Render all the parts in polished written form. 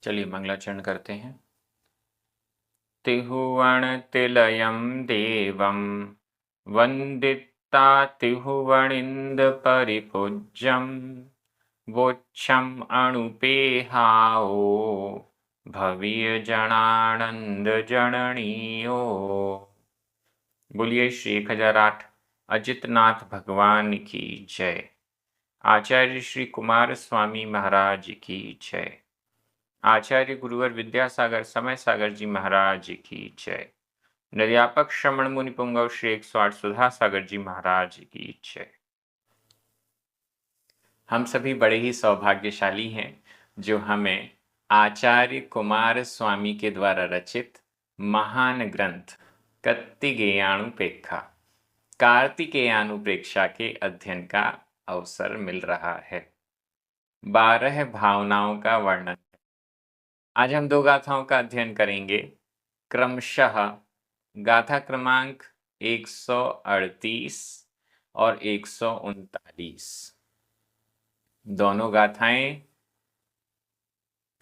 चलिए मंगलाचरण करते हैं। तिहुवण तिलयं देवं वन्दिता तिहुवणिन्द परिपूज्यं वोच्छम् अणुपेहाओ भवीय जनानंद जननीयो। बोलिए श्री 1008 अजितनाथ भगवान की जय। आचार्य श्री कुमार स्वामी महाराज की जय। आचार्य गुरुवर विद्यासागर समय सागर जी महाराज की जय। निर्यापक श्रमण मुनि पुंगव श्री 108 सुधा सागर जी महाराज की जय। हम सभी बड़े ही सौभाग्यशाली हैं जो हमें आचार्य कुमार स्वामी के द्वारा रचित महान ग्रंथ कत्तिकेयानुपेक्षा कार्तिकेयानुप्रेक्षा के अध्ययन का अवसर मिल रहा है। 12 भावनाओं का वर्णन। आज हम 2 गाथाओं का अध्ययन करेंगे। क्रमशः गाथा क्रमांक 138 और 139। दोनों गाथाएं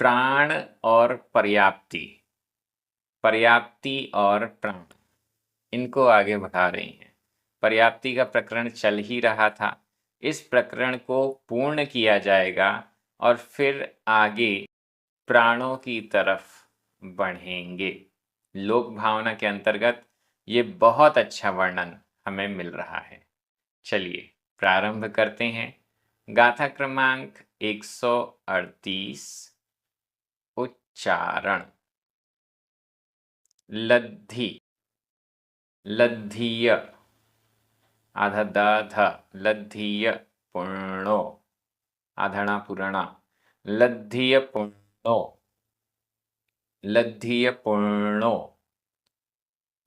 प्राण और पर्याप्ति और प्राण इनको आगे बढ़ा रही हैं। पर्याप्ति का प्रकरण चल ही रहा था, इस प्रकरण को पूर्ण किया जाएगा और फिर आगे प्राणों की तरफ बढ़ेंगे। लोक भावना के अंतर्गत ये बहुत अच्छा वर्णन हमें मिल रहा है। चलिए प्रारंभ करते हैं। गाथा क्रमांक 138। उच्चारण। लद्धी लद्धीय आधा दाध लद्धीय पूर्णो आधणा पुरणा लद्धीय पूर्णो लद्धीय पूर्णो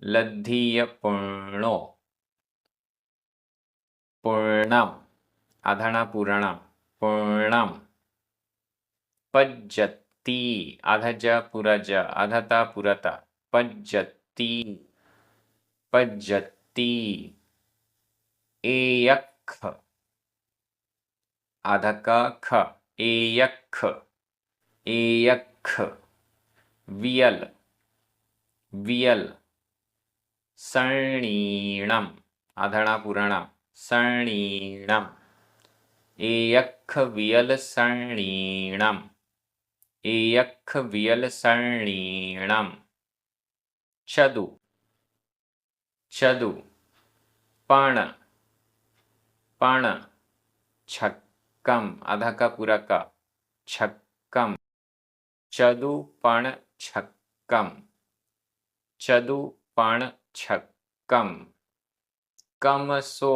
लद्धीय पूर्णो पूर्णम आधणा पुरणा पूर्णम पज्जति आधज पुरज आधता पुरता पज्जति पज्जति एयख आधक ख एयख एयख वियल वियल सर्णीणम आधणा पुरणा सर्णीणम एयख वियल सर्णीणम एयख वियल सर्णीणम चदु चदु पण पण छक्कम आधा का पूरा का छक्कम चदु पण छक्कम चदु पण छक्कम कमसो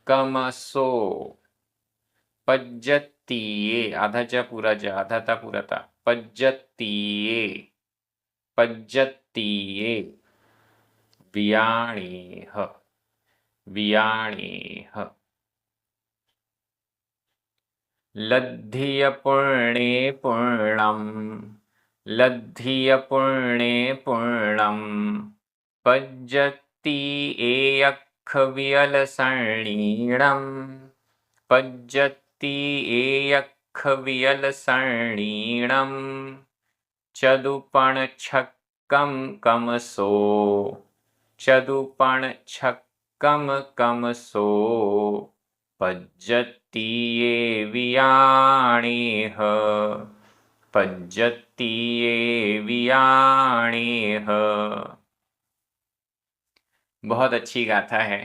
कमसो पज्जत्तीये आधा च पूरा ज आधा ता पूरा ता पज्जत्तीये पज्जत्तीये वियाणेह वियाणेह लद्धिय पुण्ये पूर्णं लद्धिय पुण्ये पूर्णं पज्जति एयख वियल सर्णीणं पज्जति एयख वियल सर्णीणं चदुपण छक्कम कमसो चदुपण छक्कम कमसो पज्जति ये वियाणेह पज्जति ये वियाणेह। बहुत अच्छी गाथा है।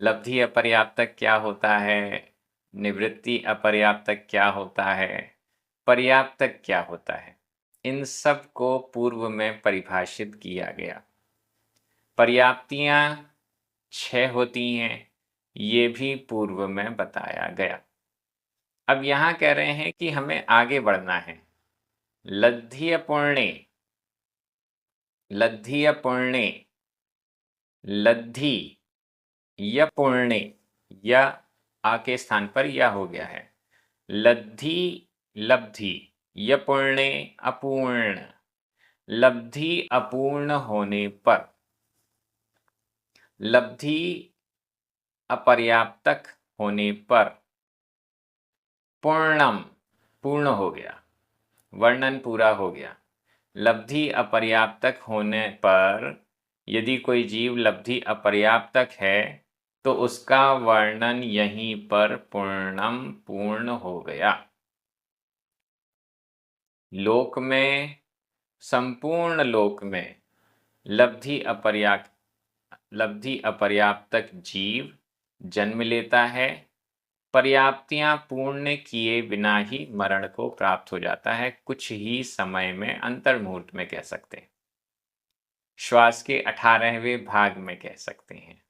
लब्धि अपर्याप्तक क्या होता है, निवृत्ति अपर्याप्तक क्या होता है, पर्याप्तक क्या होता है, इन सब को पूर्व में परिभाषित किया गया। पर्याप्तियां 6 होती हैं, ये भी पूर्व में बताया गया। अब यहाँ कह रहे हैं कि हमें आगे बढ़ना है। लद्धिय पुण्य लद्धिय पुण्य लद्धी य पुण्य या आ के स्थान पर या हो गया है। लद्धी लब्धि य पुण्य अपूर्ण लब्धि अपूर्ण होने पर लब्धि अपर्याप्तक होने पर पूर्णम पूर्ण हो गया। वर्णन पूरा हो गया। लब्धि अपर्याप्तक होने पर यदि कोई जीव लब्धि अपर्याप्तक है तो उसका वर्णन यहीं पर पूर्ण हो गया। लोक में, संपूर्ण लोक में लब्धि अपर्याप्तक जीव जन्म लेता है, पर्याप्तियां पूर्ण किए बिना ही मरण को प्राप्त हो जाता है, कुछ ही समय में, अंतर मुहूर्त में कह सकते हैं, श्वास के 18वें भाग में कह सकते हैं।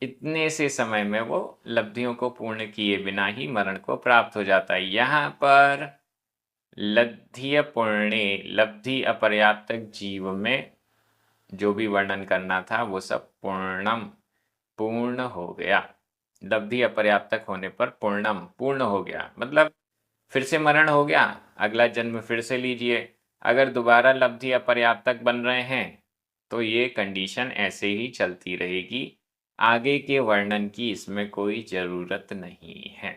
इतने से समय में वो लब्धियों को पूर्ण किए बिना ही मरण को प्राप्त हो जाता है। यहाँ पर लब्धि अपर्याप्तक जीव में जो भी वर्णन करना था वो सब पूर्ण हो गया। लब्धि अपर्याप्तक होने पर पूर्ण हो गया, मतलब फिर से मरण हो गया, अगला जन्म फिर से लीजिए। अगर दोबारा लब्धि अपर्याप्तक बन रहे हैं तो ये कंडीशन ऐसे ही चलती रहेगी, आगे के वर्णन की इसमें कोई ज़रूरत नहीं है।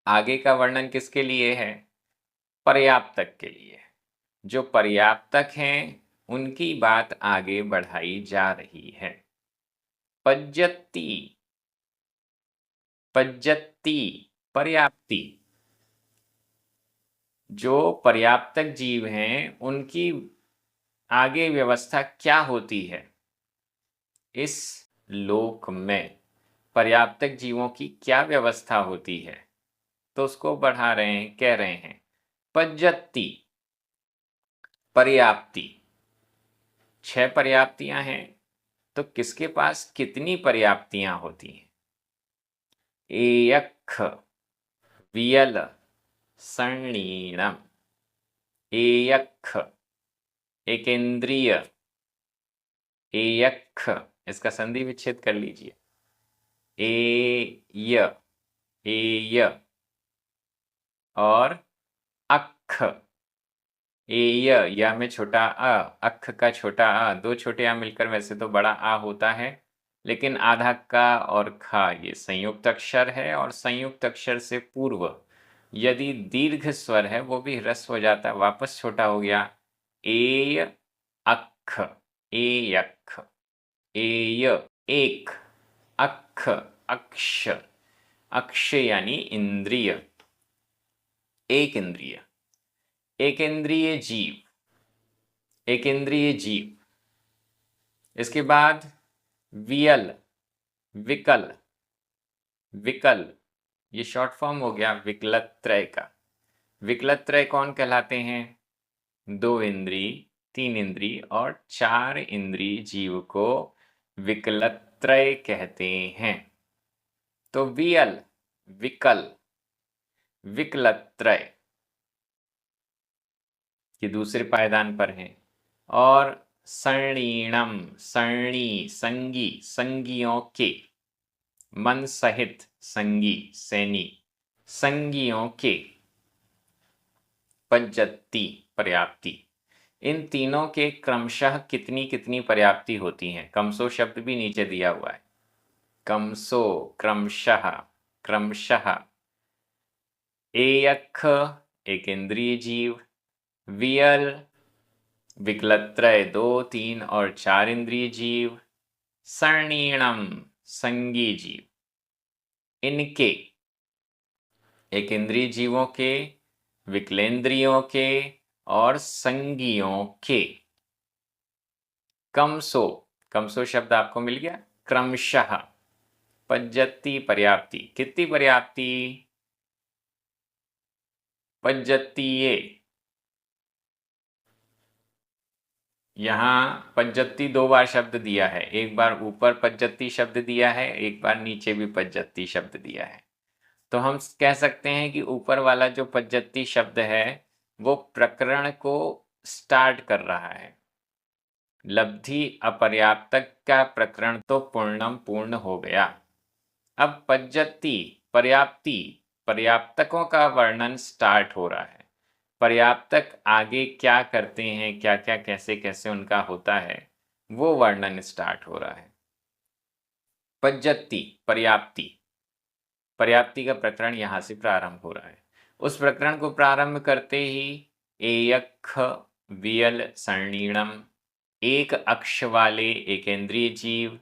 आगे का वर्णन किसके लिए है? पर्याप्तक के लिए। जो पर्याप्तक हैं उनकी बात आगे बढ़ाई जा रही है। पज्जति, पर्याप्ति। जो पर्याप्तक जीव हैं उनकी आगे व्यवस्था क्या होती है? इस लोक में पर्याप्तक जीवों की क्या व्यवस्था होती है? तो उसको बढ़ा रहे हैं, कह रहे हैं पज्जति, पर्याप्ति। 6 पर्याप्तियां हैं, तो किसके पास कितनी पर्याप्तियां होती हैं? एयक्ष, वियल, संणीणम। एयक्ष, एकेंद्रिय, एयक्ष, इसका संधि विच्छेद कर लीजिए। एय, एय और अक्ष, एय, या में छोटा अ, अक्ष का छोटा अ, 2 छोटे आ मिलकर वैसे तो बड़ा आ होता है, लेकिन आधा का और खा ये संयुक्त अक्षर है, और संयुक्त अक्षर से पूर्व यदि दीर्घ स्वर है वो भी ह्रस्व हो जाता है, वापस छोटा हो गया। एय अक्ष, एयक्ष, एय एक, अक्ष अक्ष, अक्ष यानी इंद्रिय, एक इंद्रिय, एकेंद्रिय जीव, एकेंद्रिय जीव। इसके बाद वियल, विकल, विकल ये शॉर्ट फॉर्म हो गया विकलत्रय का। विकलत्रय कौन कहलाते हैं? 2 इंद्री, 3 इंद्री और 4 इंद्री जीव को विकलत्रय कहते हैं। तो वियल, विकल, विकलत्रय ये दूसरे पायदान पर हैं। और संणीणम, संणी, संगी, संगियों के, मन सहित संगी, सैनी, संगियों के। पज्जति, पर्याप्ति। इन तीनों के क्रमशः कितनी कितनी पर्याप्ति होती हैं? कमसो शब्द भी नीचे दिया हुआ है। कमसो, क्रमशः, क्रमशः। एयक्ष, एक इंद्रिय जीव, वियल, विकलत्रय 2, 3 और 4 इंद्रिय जीव, संणीणम, संगी जीव। इनके, एक इंद्रिय जीवों के, विकलेंद्रियों के और संगियों के कमसो, कमसो शब्द आपको मिल गया, क्रमशः। पज्जति, पर्याप्ति। कितनी पर्याप्ति? पज्जतिये। यहाँ पज्जति 2 बार शब्द दिया है, एक बार ऊपर पज्जति शब्द दिया है, एक बार नीचे भी पज्जति शब्द दिया है। तो हम कह सकते हैं कि ऊपर वाला जो पज्जति शब्द है वो प्रकरण को स्टार्ट कर रहा है। लब्धि अपर्याप्तक का प्रकरण तो पूर्ण हो गया। अब पज्जति, पर्याप्ति, पर्याप्तकों का वर्णन स्टार्ट हो रहा है। पर्याप्तक आगे क्या करते हैं, क्या क्या कैसे कैसे उनका होता है, वो वर्णन स्टार्ट हो रहा है। पज्जति, पर्याप्ति, पर्याप्ति का प्रकरण यहाँ से प्रारंभ हो रहा है। उस प्रकरण को प्रारंभ करते ही एयख वियल सरणीणम, एक अक्ष वाले एकेंद्रीय जीव,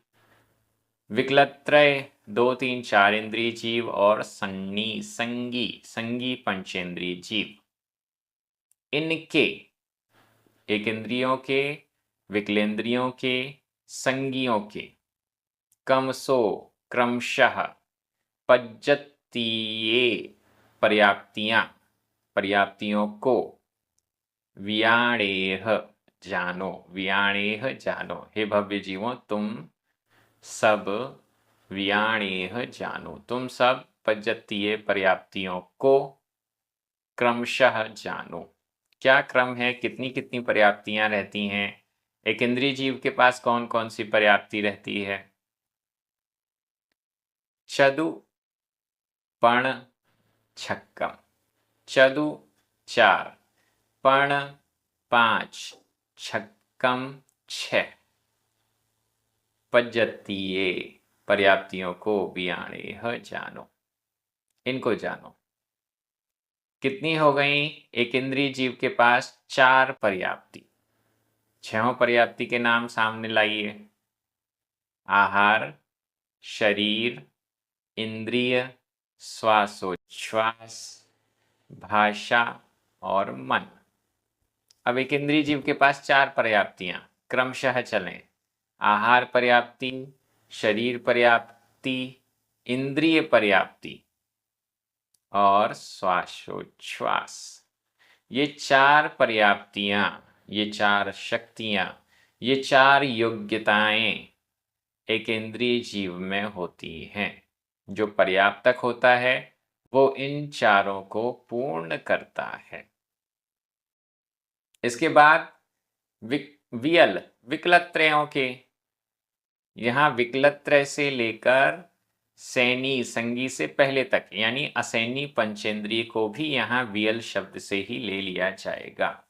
विकलत्रय 2 3 4 इंद्रिय जीव और संगी पंचेंद्रिय जीव। इनके एक इंद्रियों के, विकलेंद्रियों के, संगियों के कमसो क्रमशः पज्जतीये पर्याप्तियों को वियाणेह जानो। हे भव्य जीवों, तुम सब वियाणेह जानो, तुम सब पज्जतीय पर्याप्तियों को क्रमशः जानो। क्या क्रम है, कितनी कितनी पर्याप्तियां रहती हैं? एक इंद्रिय जीव के पास कौन कौन सी पर्याप्ति रहती है? चदु पण छक्कम। चदु 4, पण 5, छक्कम 6। पज्जतीये पर्याप्तियों को वियाणेह जानो, इनको जानो। कितनी हो गई? एक इंद्रिय जीव के पास 4 पर्याप्ति। 6 पर्याप्ति के नाम सामने लाइए। आहार, शरीर, इंद्रिय, श्वासोच्छ्वास, भाषा और मन। अब एक इंद्रिय जीव के पास 4 पर्याप्तियां क्रमशः चलें। आहार पर्याप्ति, शरीर पर्याप्ति, इंद्रिय पर्याप्ति और श्वासोच्छ्वास। ये 4 पर्याप्तियां, ये 4 शक्तियां, ये 4 योग्यताएं एक इंद्रिय जीव में होती हैं। जो पर्याप्तक होता है वो इन चारों को पूर्ण करता है। इसके बाद विकलत्रयों के, यहाँ विकलत्रय से लेकर सैनी संगी से पहले तक यानी असैनी पंचेंद्रिय को भी यहाँ वियल शब्द से ही ले लिया जाएगा।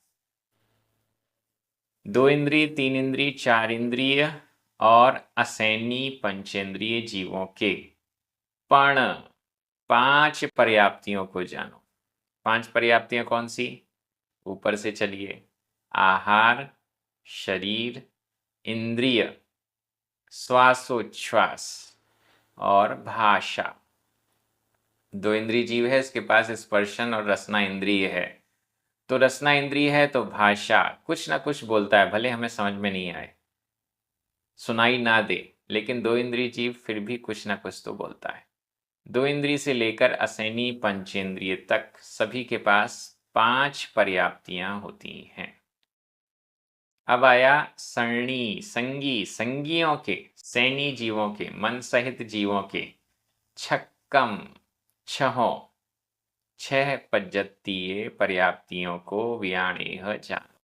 2 इंद्रिय, 3 इंद्रिय, 4 इंद्रिय और असैनी पंचेंद्रिय जीवों के पण 5 पर्याप्तियों को जानो। 5 पर्याप्तियां कौन सी? ऊपर से चलिए। आहार, शरीर, इंद्रिय, श्वासोच्छ्वास और भाषा। 2 इंद्रिय जीव है, इसके पास स्पर्शन और रसना इंद्रिय है। तो रसना इंद्रिय है तो भाषा कुछ ना कुछ बोलता है, भले हमें समझ में नहीं आए, सुनाई ना दे, लेकिन 2 इंद्रिय जीव फिर भी कुछ ना कुछ तो बोलता है। 2 इंद्रिय से लेकर असैनी पंचेंद्रिय तक सभी के पास 5 पर्याप्तियां होती हैं। अब आया संगियों के, सैनी जीवों के, मन सहित जीवों के छक्कम 6 पज्जतीय पर्याप्तियों को वियाणेह जानो।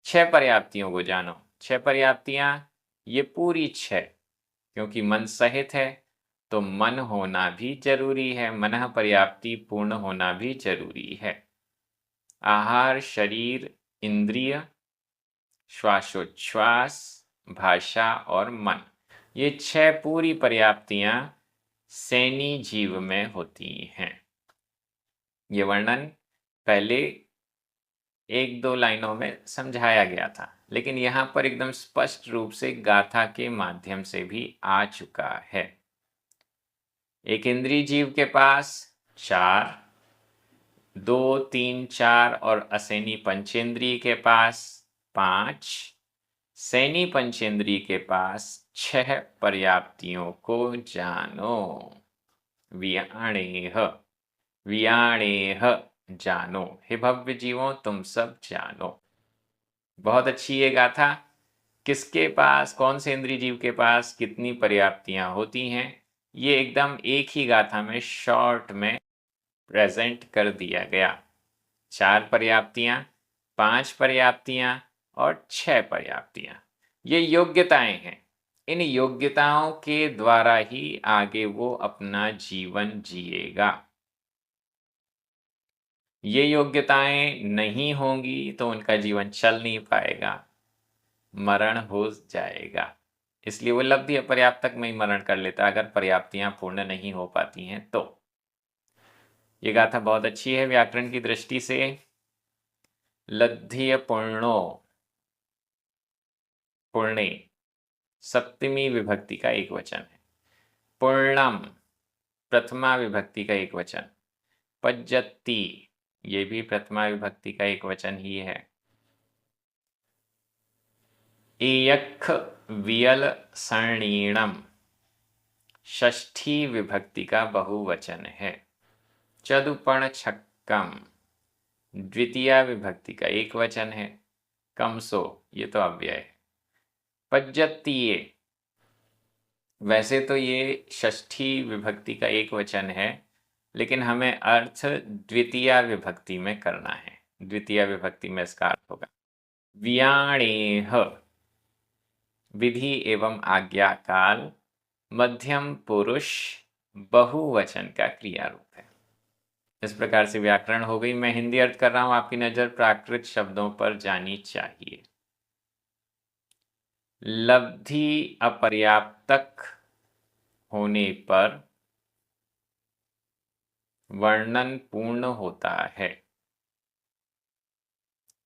6 पर्याप्तियों को जानो। 6 पर्याप्तियां ये पूरी 6, क्योंकि मन सहित है तो मन होना भी जरूरी है, मनः पर्याप्ति पूर्ण होना भी जरूरी है। आहार, शरीर, इंद्रिय, श्वासोच्छ्वास, भाषा और मन, ये 6 पूरी पर्याप्तियां सैनी जीव में होती हैं। ये वर्णन पहले 1-2 लाइनों में समझाया गया था, लेकिन यहाँ पर एकदम स्पष्ट रूप से गाथा के माध्यम से भी आ चुका है। एक इंद्रिय जीव के पास 4, 2, 3, 4 और असैनी पंचेंद्रिय के पास 5, सैनी पंचेंद्रिय के पास 6 पर्याप्तियों को जानो। वियाणेह जानो, हे भव्य जीवों तुम सब जानो। बहुत अच्छी ये गाथा। किसके पास, कौन से इंद्रिय जीव के पास कितनी पर्याप्तियां होती हैं, ये एकदम एक ही गाथा में शॉर्ट में प्रेजेंट कर दिया गया। 4 पर्याप्तियां, 5 पर्याप्तियां और 6 पर्याप्तियां, ये योग्यताएं हैं। इन योग्यताओं के द्वारा ही आगे वो अपना जीवन जिएगा। ये योग्यताएं नहीं होंगी तो उनका जीवन चल नहीं पाएगा, मरण हो जाएगा। इसलिए वो लब्धि अपर्याप्तक में ही मरण कर लेता अगर पर्याप्तियां पूर्ण नहीं हो पाती हैं तो। ये गाथा बहुत अच्छी है व्याकरण की दृष्टि से। लब्धिय पूर्णो, पूर्णे सप्तमी विभक्ति का एक वचन है। पूर्णम प्रथमा विभक्ति का एक वचन। पज्जति ये भी प्रथमा विभक्ति का एक वचन ही है। एयख वियल सरणीणम षष्ठी विभक्ति का बहुवचन है। चदुपण छक्कम द्वितीया विभक्ति का एक वचन है। कमसो ये तो अव्यय है। पज्जतीये वैसे तो ये षष्ठी विभक्ति का एक वचन है, लेकिन हमें अर्थ द्वितीया विभक्ति में करना है। द्वितीया विभक्ति में इसका अर्थ होगा व्याणेह विधि एवं आज्ञा काल मध्यम पुरुष बहुवचन का क्रिया रूप है। इस प्रकार से व्याकरण हो गई। मैं हिंदी अर्थ कर रहा हूं, आपकी नजर प्राकृत शब्दों पर जानी चाहिए। लब्धि अपर्याप्तक होने पर वर्णन पूर्ण होता है।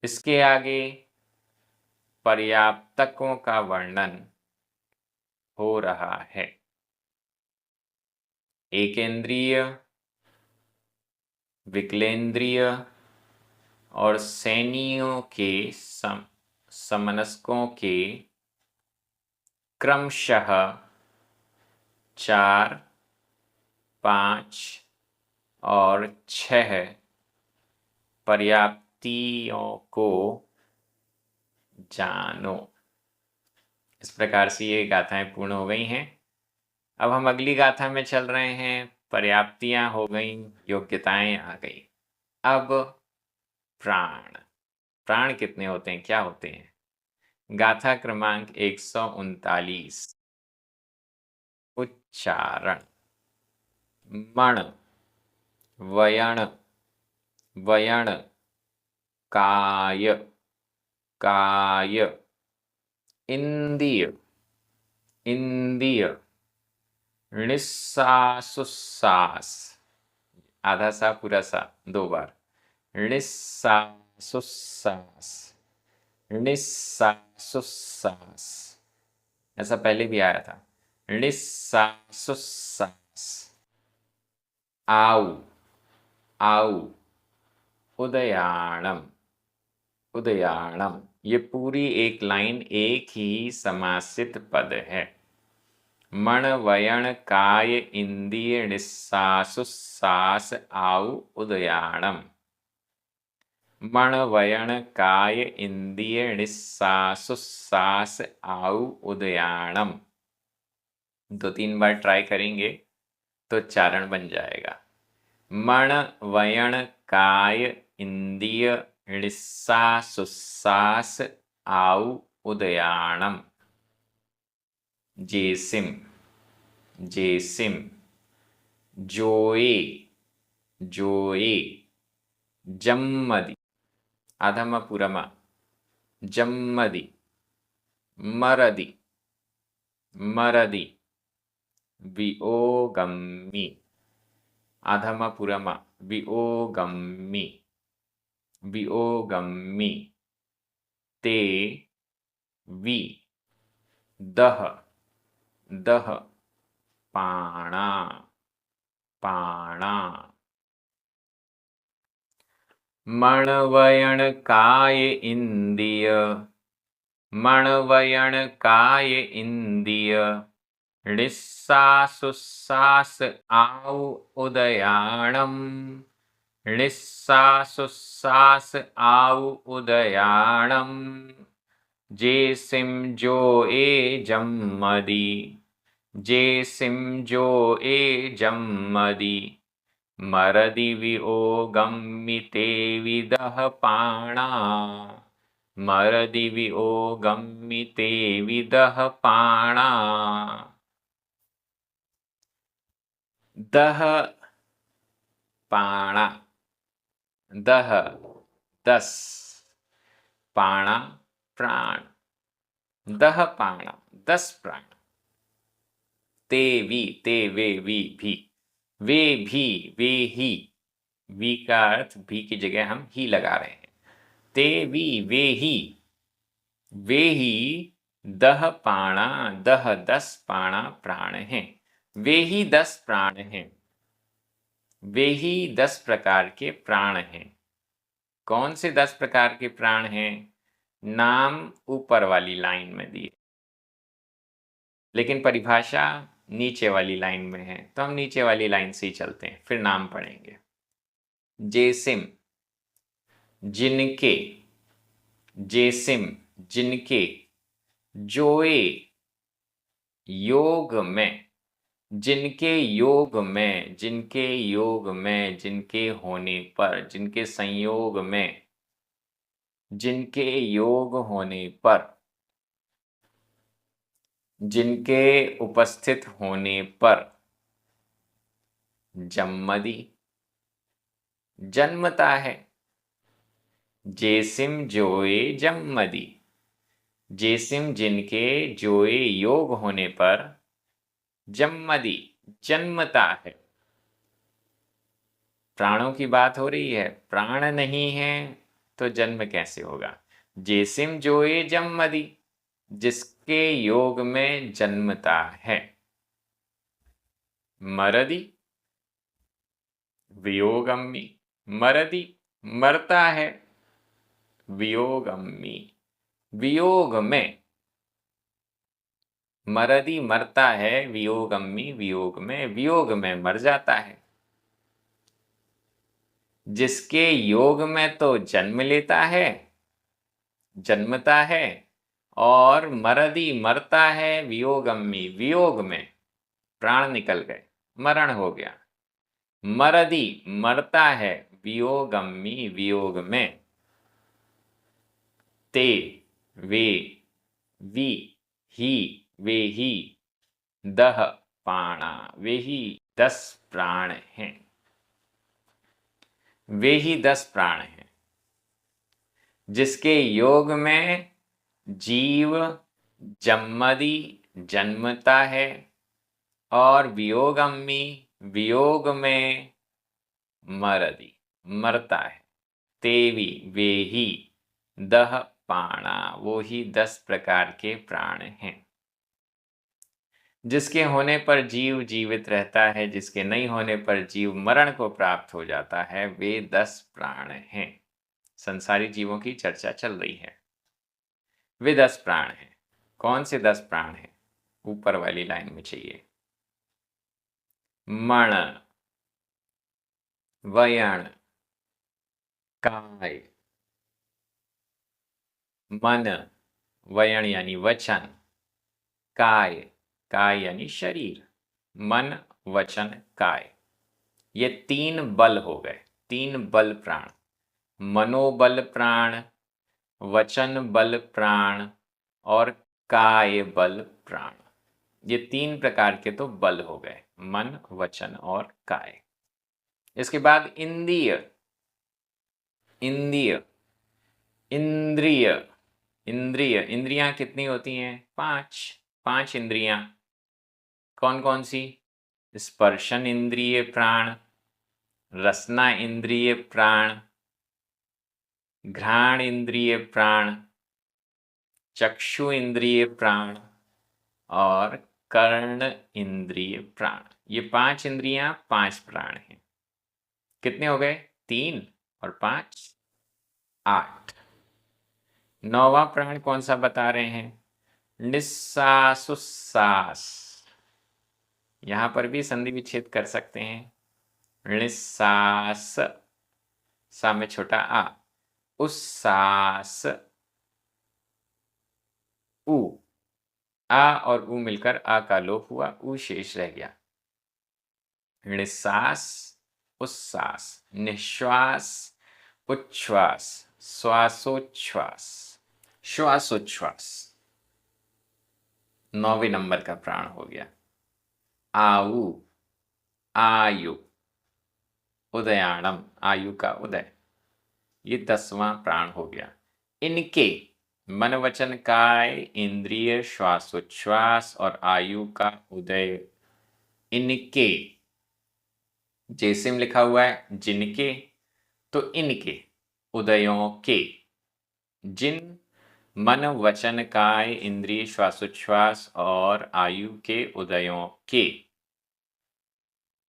इसके आगे पर्याप्तकों का वर्णन हो रहा है। एकेंद्रीय, विकलेंद्रीय और सैनियों के समनस्कों के क्रमशः 4, 5 और 6 पर्याप्तियों को जानो। इस प्रकार से ये गाथाएं पूर्ण हो गई हैं। अब हम अगली गाथा में चल रहे हैं। पर्याप्तियां हो गई, योग्यताएं आ गई। अब प्राण। प्राण कितने होते हैं, क्या होते हैं? गाथा क्रमांक 139। उच्चारण। मण, वयण, वयण, काय, काय, इंद्रिय, इंद्रिय, निस्सासुस्सास, आधा सा पूरा सा 2 बार। निस्सासुस्सास, निस्सासुस्सास, ऐसा पहले भी आया था। निस्सासुस्सास। आउ, आउ, उदयाणम, उदयाणम। ये पूरी एक लाइन एक ही समासित पद है। मण, वयण, काय, इंद्रिय, निस्सासुस्सास, आउ, उदयाणम। मण, वयण, काय, इंद्रिय, निस्सासुस्सास, आउ, उदयाणम। 2-3 बार ट्राई करेंगे तो चारण बन जाएगा। मण, वयण, काय, इंद्रिय, निस्सासुस्सास, आउ, उदयाणम। जेसिम, जेसिम, जोए, जोए, जम्मदि, आधम पूरमा, जम्मदि, मरदि, मरदि, विओगम्मि, आधम पूरमा, विओगम्मि, विओगम्मि, ते वि, दह, दह, पाणा, पाणा। मण, वयण, काय, इंद्रिय, मण, वयण, काय, इंद्रिय, निस्सासुस्सास, आउ, उदयाणम। निस्सासुस्सास, आउ, उदयाणम। जेसिम, जोए, जम्मदि, जेसिम, जोए, जम्मदि, मरदि, विओगम्मि, ते विदः पाणा, मरदि, विओगम्मि, ते विदः पाणा। दह, पाणा, दह 10, पाणा प्राण, दह पाणा 10 प्राण। ते वी, ते वे, वी भी, वे भी, वे ही, वी का अर्थ भी की जगह हम ही लगा रहे हैं। ते वी वे ही 10 पाणा 10 पाणा प्राण हैं। वे ही 10 प्राण हैं। वे ही 10 प्रकार के प्राण हैं। कौन से 10 प्रकार के प्राण हैं? नाम ऊपर वाली लाइन में दिए, लेकिन परिभाषा नीचे वाली लाइन में है, तो हम नीचे वाली लाइन से ही चलते हैं, फिर नाम पढ़ेंगे। जेसिम जिनके, जेसिम जिनके, जोए योग में, जिनके योग में, जिनके योग में, जिनके होने पर, जिनके संयोग में, जिनके योग होने पर, जिनके उपस्थित होने पर, जम्मदी जन्मता है। जेसिम जोए जम्मदी, जेसिम जिनके जोए योग होने पर, जम्मदी जन्मता है। प्राणों की बात हो रही है, प्राण नहीं है तो जन्म कैसे होगा? जेसिम जोए जम्मदी, जिसके योग में जन्मता है। मरदी वियोगम्मी, मरदी मरता है। वियोगम्मी वियोग में, मरदी मरता है, वियोगम्मी वियोग में मर जाता है। जिसके योग में तो जन्म लेता है, जन्मता है, और मरदी मरता है, वियोगम्मी वियोग में, प्राण निकल गए, मरण हो गया। मरदी मरता है, वियोगम्मी वियोग में। ते वे वी ही वे ही 10 पाणा वे ही 10 प्राण हैं। वे ही 10 प्राण हैं जिसके योग में जीव जम्मदी जन्मता है, और वियोगम्मी वियोग में मरदी मरता है। तेवी वे ही 10 पाणा वो ही 10 प्रकार के प्राण हैं। जिसके होने पर जीव जीवित रहता है, जिसके नहीं होने पर जीव मरण को प्राप्त हो जाता है, वे 10 प्राण हैं। संसारी जीवों की चर्चा चल रही है। वे 10 प्राण हैं। कौन से 10 प्राण हैं? ऊपर वाली लाइन में चाहिए। मण, वयण, काय, मन, वयण यानी वचन, काय, काय यानी शरीर, मन, वचन, काय, ये 3 बल हो गए, 3 बल प्राण। मनोबल प्राण, वचन बल प्राण और काय बल प्राण। ये 3 प्रकार के तो बल हो गए, मन, वचन और काय। इसके बाद इंद्रिय, इंद्रिय, इंद्रिय, इंद्रिय, इंद्रियां कितनी होती हैं? 5 इंद्रियां। कौन कौन सी? स्पर्शन इंद्रिय प्राण, रसना इंद्रिय प्राण, घ्राण इंद्रिय प्राण, चक्षु इंद्रिय प्राण और कर्ण इंद्रिय प्राण। ये 5 इंद्रियां 5 प्राण हैं। कितने हो गए? 3 और 5 8। 9वां प्राण कौन सा बता रहे हैं? निस्सास उस्सास। यहां पर भी संधि विच्छेद कर सकते हैं। निस्सास, सा में छोटा आ, उस्सास, उ, आ और उ मिलकर आ का लोप हुआ, उ शेष रह गया। निस्सास, उस्सास, निश्वास, उच्छ्वास, श्वासोच्छ्वास, श्वासोच्छ्वास 9वें नंबर का प्राण हो गया। आयु, आयु, उदयाणम, आयु का उदय, ये 10वां प्राण हो गया। इनके मन वचन काय, इंद्रिय, श्वासोच्छ्वास और आयु का उदय, इनके जेसिम लिखा हुआ है जिनके, तो इनके, उदयों के, जिन मन वचन काय इंद्रिय श्वासोच्छ्वास और आयु के उदयों के,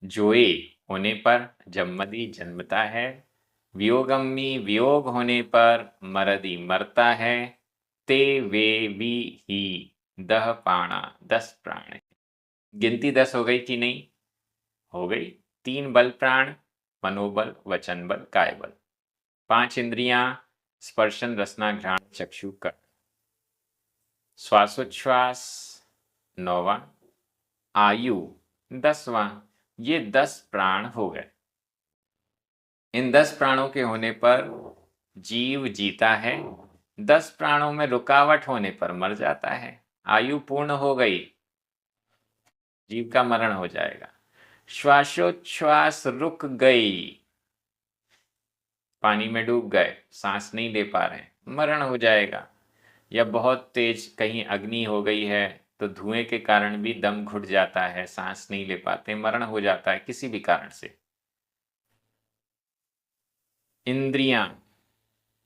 जोए होने पर जम्मदी जन्मता है, वियोगम्मी वियोग होने पर मरदी मरता है, ते वे भी ही दह पाणा 10 प्राण। गिनती 10 हो गई कि नहीं? हो गई। 3 बल प्राण, मनोबल, वचन बल, काय बल। 5 इंद्रियां, स्पर्शन रसना घ्राण चक्षु कर। श्वासोच्छ्वास 9वां, आयु 10वां। ये 10 प्राण हो गए। इन 10 प्राणों के होने पर जीव जीता है, 10 प्राणों में रुकावट होने पर मर जाता है। आयु पूर्ण हो गई, जीव का मरण हो जाएगा। श्वासोच्छ्वास रुक गई, पानी में डूब गए, सांस नहीं ले पा रहे, मरण हो जाएगा। या बहुत तेज कहीं अग्नि हो गई है तो धुएं के कारण भी दम घुट जाता है, सांस नहीं ले पाते, मरण हो जाता है किसी भी कारण से। इंद्रियां,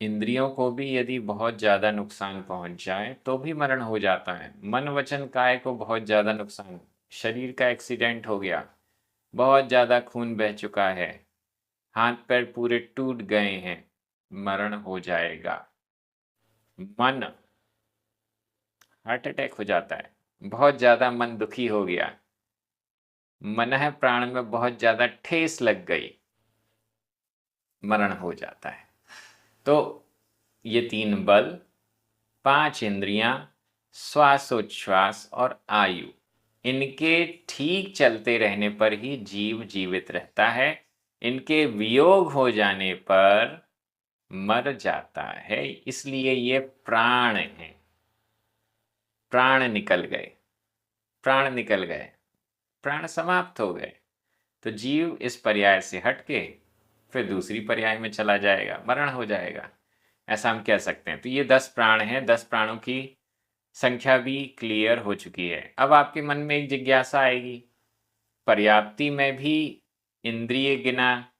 इंद्रियों को भी यदि बहुत ज़्यादा नुकसान पहुंच जाए तो भी मरण हो जाता है। मन वचन काय को बहुत ज़्यादा नुकसान, शरीर का एक्सीडेंट हो गया, बहुत ज़्यादा खून बह चुका है, हाथ पैर पूरे टूट गए हैं, मरण हो जाएगा। मन, हार्ट अटैक हो जाता है, बहुत ज़्यादा मन दुखी हो गया, मनः प्राण में बहुत ज़्यादा ठेस लग गई, मरण हो जाता है। तो ये 3 बल, 5 इंद्रियां, श्वासोच्छ्वास और आयु, इनके ठीक चलते रहने पर ही जीव जीवित रहता है। इनके वियोग हो जाने पर मर जाता है, इसलिए ये प्राण हैं। प्राण निकल गए, प्राण निकल गए, प्राण समाप्त हो गए, तो जीव इस पर्याय से हटके फिर दूसरी पर्याय में चला जाएगा, मरण हो जाएगा, ऐसा हम कह सकते हैं। तो ये 10 प्राण हैं, 10 प्राणों की संख्या भी क्लियर हो चुकी है। अब आपके मन में एक जिज्ञासा आएगी, पर्याप्ति में भी इंद्रिय गिना,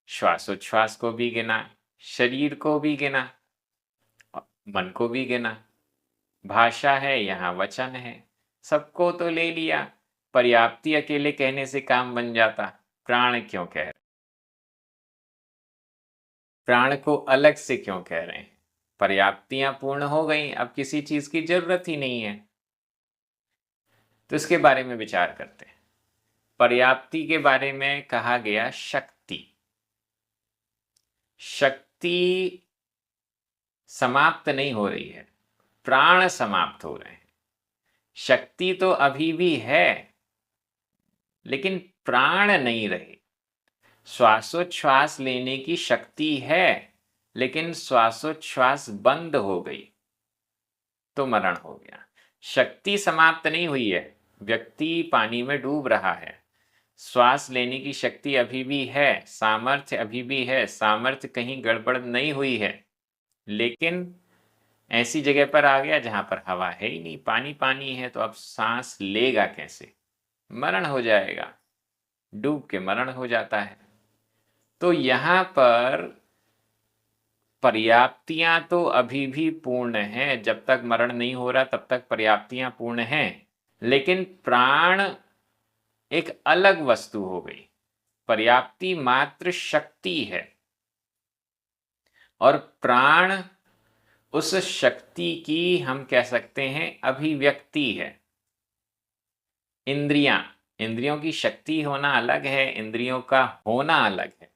श्वासोच्छ्वास को भी गिना, शरीर को भी गिना, मन को भी गिना, भाषा है यहाँ वचन है, सबको तो ले लिया, पर्याप्ति अकेले कहने से काम बन जाता, प्राण क्यों कह रहे, प्राण को अलग से क्यों कह रहे हैं? पर्याप्तियां पूर्ण हो गई, अब किसी चीज की जरूरत ही नहीं है। तो इसके बारे में विचार करते हैं। पर्याप्ति के बारे में कहा गया शक्ति, शक्ति समाप्त नहीं हो रही है, प्राण समाप्त हो रहे हैं। शक्ति तो अभी भी है लेकिन प्राण नहीं रहे। श्वासोच्छ्वास लेने की शक्ति है लेकिन श्वासोच्छ्वास बंद हो गई तो मरण हो गया। शक्ति समाप्त नहीं हुई है, व्यक्ति पानी में डूब रहा है, श्वास लेने की शक्ति अभी भी है, सामर्थ्य अभी भी है, सामर्थ्य कहीं गड़बड़ नहीं हुई है, लेकिन ऐसी जगह पर आ गया जहां पर हवा है ही नहीं, पानी पानी है, तो अब सांस लेगा कैसे? मरण हो जाएगा, डूब के मरण हो जाता है। तो यहाँ पर पर्याप्तियां तो अभी भी पूर्ण हैं, जब तक मरण नहीं हो रहा तब तक पर्याप्तियां पूर्ण हैं, लेकिन प्राण एक अलग वस्तु हो गई। पर्याप्ति मात्र शक्ति है और प्राण उस शक्ति की हम कह सकते हैं अभिव्यक्ति है। इंद्रियां, इंद्रियों की शक्ति होना अलग है, इंद्रियों का होना अलग है।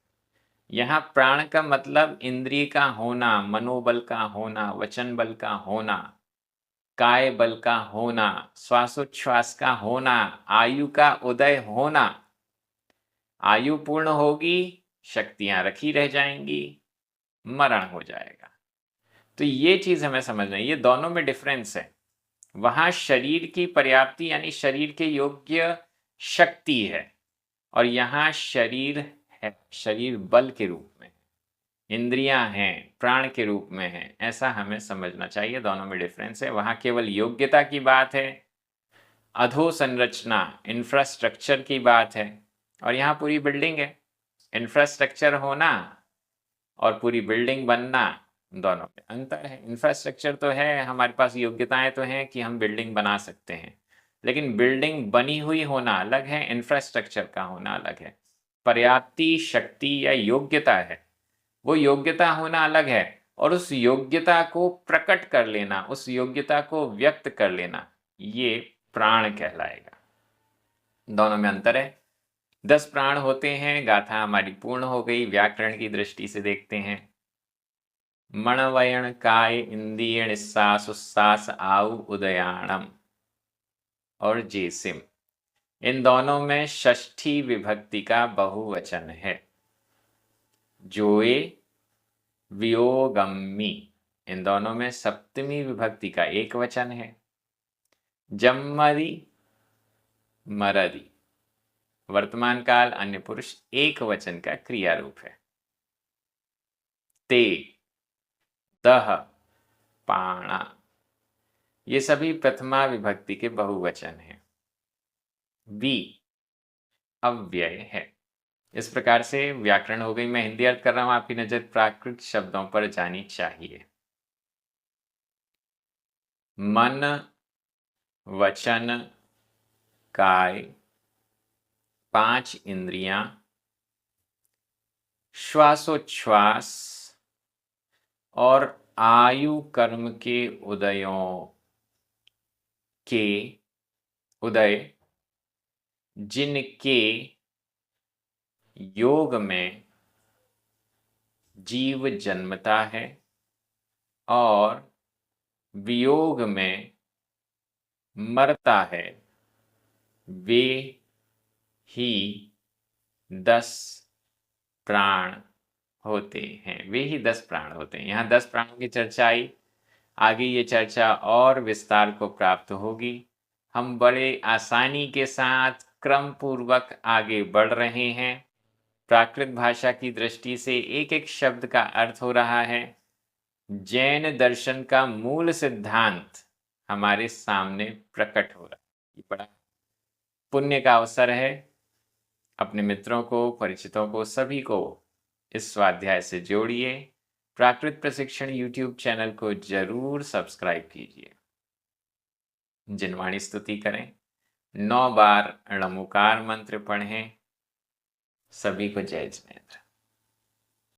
यहाँ प्राण का मतलब इंद्रिय का होना, मनोबल का होना, वचन बल का होना, काय बल का होना, श्वासोच्छ्वास का होना, आयु का उदय होना। आयु पूर्ण होगी, शक्तियां रखी रह जाएंगी, मरण हो जाएगा। तो ये चीज हमें समझना है, ये दोनों में डिफरेंस है। वहां शरीर की पर्याप्ति यानी शरीर के योग्य शक्ति है और यहाँ शरीर है, शरीर बल के रूप में, इंद्रियां हैं प्राण के रूप में हैं, ऐसा हमें समझना चाहिए। दोनों में डिफरेंस है। वहां केवल योग्यता की बात है, अधोसंरचना इंफ्रास्ट्रक्चर की बात है, और यहाँ पूरी बिल्डिंग है। इंफ्रास्ट्रक्चर होना और पूरी बिल्डिंग बनना, दोनों में अंतर है। इंफ्रास्ट्रक्चर तो है, हमारे पास योग्यताएं तो हैं कि हम बिल्डिंग बना सकते हैं, लेकिन बिल्डिंग बनी हुई होना अलग है, इंफ्रास्ट्रक्चर का होना अलग है। पर्याप्ती शक्ति या योग्यता है, वो योग्यता होना अलग है, और उस योग्यता को प्रकट कर लेना, उस योग्यता को व्यक्त कर लेना, ये प्राण कहलाएगा। दोनों में अंतर है। 10 प्राण होते हैं। गाथा हमारी पूर्ण हो गई। व्याकरण की दृष्टि से देखते हैं। मणवयण काय इंद्रिय निस्सास उस्सास आउ उदयाणम और जेसिम, इन दोनों में षष्ठी विभक्ति का बहुवचन है। जोए वियोगम्मी, इन दोनों में सप्तमी विभक्ति का एक वचन है। जम्मदि मरदि, वर्तमान काल अन्य पुरुष एक वचन का क्रिया रूप है। ते दह पाणा, ये सभी प्रथमा विभक्ति के बहुवचन हैं। वी अव्यय है। इस प्रकार से व्याकरण हो गई। मैं हिंदी अर्थ कर रहा हूं, आपकी नजर प्राकृत शब्दों पर जानी चाहिए। मन, वचन, काय, 5 इंद्रियां, श्वासोच्छ्वास और आयु कर्म के उदयों के उदय, जिनके योग में जीव जन्मता है और वियोग में मरता है, वे ही 10 प्राण होते हैं। वे ही 10 प्राण होते हैं। यहाँ 10 प्राणों की चर्चा आई। आगे ये चर्चा और विस्तार को प्राप्त होगी। हम बड़े आसानी के साथ क्रम पूर्वक आगे बढ़ रहे हैं। प्राकृत भाषा की दृष्टि से एक एक शब्द का अर्थ हो रहा है। जैन दर्शन का मूल सिद्धांत हमारे सामने प्रकट हो रहा है। ये बड़ा पुण्य का अवसर है। अपने मित्रों को, परिचितों को, सभी को इस स्वाध्याय से जोड़िए। प्राकृत प्रशिक्षण यूट्यूब चैनल को जरूर सब्सक्राइब कीजिए। जिनवाणी स्तुति करें। 9 बार णमुकार मंत्र पढ़ें। सभी को जय जिनेंद्र।